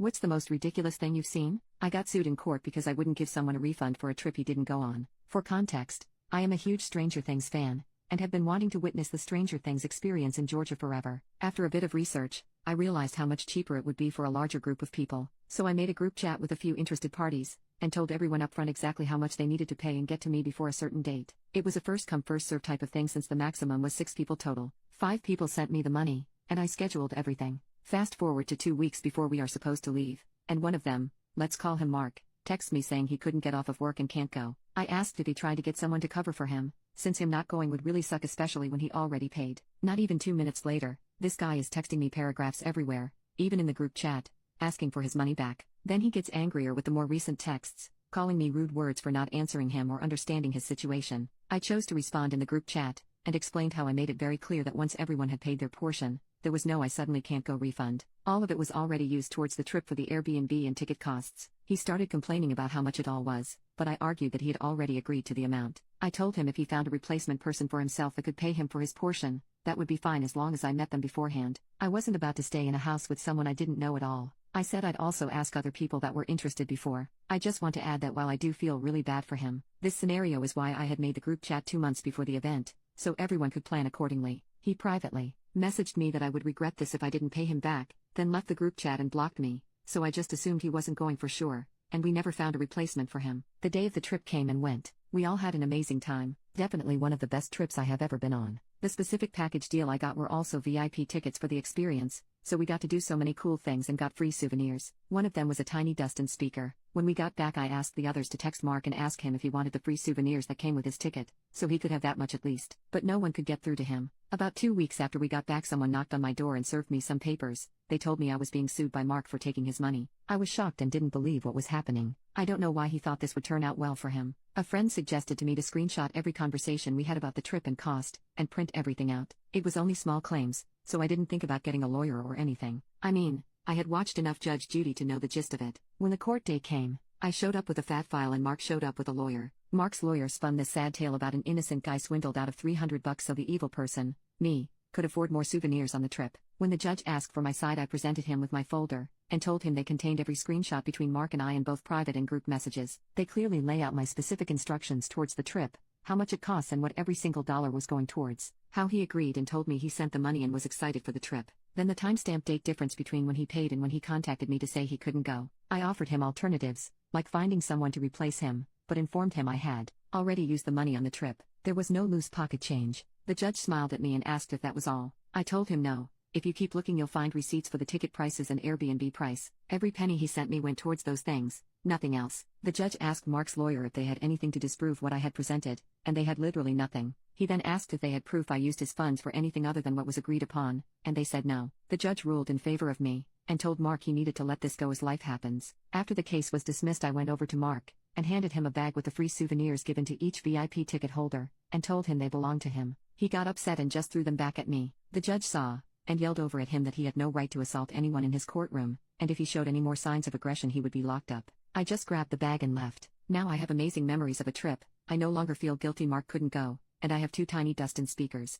What's the most ridiculous thing you've seen? I got sued in court because I wouldn't give someone a refund for a trip he didn't go on. For context, I am a huge Stranger Things fan, and have been wanting to witness the Stranger Things experience in Georgia forever. After a bit of research, I realized how much cheaper it would be for a larger group of people, so I made a group chat with a few interested parties, and told everyone upfront exactly how much they needed to pay and get to me before a certain date. It was a first-come first-served type of thing since the maximum was 6 people total. 5 people sent me the money, and I scheduled everything. Fast forward to 2 weeks before we are supposed to leave, and one of them, let's call him Mark, texts me saying he couldn't get off of work and can't go. I asked if he tried to get someone to cover for him, since him not going would really suck, especially when he already paid. Not even 2 minutes later, this guy is texting me paragraphs everywhere, even in the group chat, asking for his money back. Then he gets angrier with the more recent texts, calling me rude words for not answering him or understanding his situation. I chose to respond in the group chat, and explained how I made it very clear that once everyone had paid their portion, there was no "I suddenly can't go" refund. All of it was already used towards the trip for the Airbnb and ticket costs. He started complaining about how much it all was, but I argued that he had already agreed to the amount. I told him if he found a replacement person for himself that could pay him for his portion, that would be fine as long as I met them beforehand. I wasn't about to stay in a house with someone I didn't know at all. I said I'd also ask other people that were interested before. I just want to add that while I do feel really bad for him, this scenario is why I had made the group chat 2 months before the event, so everyone could plan accordingly. He privately messaged me that I would regret this if I didn't pay him back, then left the group chat and blocked me, so I just assumed he wasn't going for sure, and we never found a replacement for him. The day of the trip came and went. We all had an amazing time, definitely one of the best trips I have ever been on. The specific package deal I got were also VIP tickets for the experience, so we got to do so many cool things and got free souvenirs. One of them was a tiny Dustin speaker. When we got back, I asked the others to text Mark and ask him if he wanted the free souvenirs that came with his ticket, so he could have that much at least. But no one could get through to him. About 2 weeks after we got back, someone knocked on my door and served me some papers. They told me I was being sued by Mark for taking his money. I was shocked and didn't believe what was happening. I don't know why he thought this would turn out well for him. A friend suggested to me to screenshot every conversation we had about the trip and cost, and print everything out. It was only small claims, so I didn't think about getting a lawyer or anything. I mean, I had watched enough Judge Judy to know the gist of it. When the court day came, I showed up with a fat file and Mark showed up with a lawyer. Mark's lawyer spun this sad tale about an innocent guy swindled out of $300 so the evil person, me, could afford more souvenirs on the trip. When the judge asked for my side, I presented him with my folder, and told him they contained every screenshot between Mark and I in both private and group messages. They clearly lay out my specific instructions towards the trip, how much it costs and what every single dollar was going towards. How he agreed and told me he sent the money and was excited for the trip. Then the timestamp date difference between when he paid and when he contacted me to say he couldn't go. I offered him alternatives, like finding someone to replace him, but informed him I had already used the money on the trip. There was no loose pocket change. The judge smiled at me and asked if that was all. I told him no. If you keep looking, you'll find receipts for the ticket prices and Airbnb price. Every penny he sent me went towards those things, nothing else. The judge asked Mark's lawyer if they had anything to disprove what I had presented, and they had literally nothing. He then asked if they had proof I used his funds for anything other than what was agreed upon, and they said no. The judge ruled in favor of me, and told Mark he needed to let this go as life happens. After the case was dismissed, I went over to Mark, and handed him a bag with the free souvenirs given to each VIP ticket holder, and told him they belonged to him. He got upset and just threw them back at me. The judge saw, and yelled over at him that he had no right to assault anyone in his courtroom, and if he showed any more signs of aggression he would be locked up. I just grabbed the bag and left. Now I have amazing memories of a trip. I no longer feel guilty Mark couldn't go, and I have 2 tiny Dustin speakers.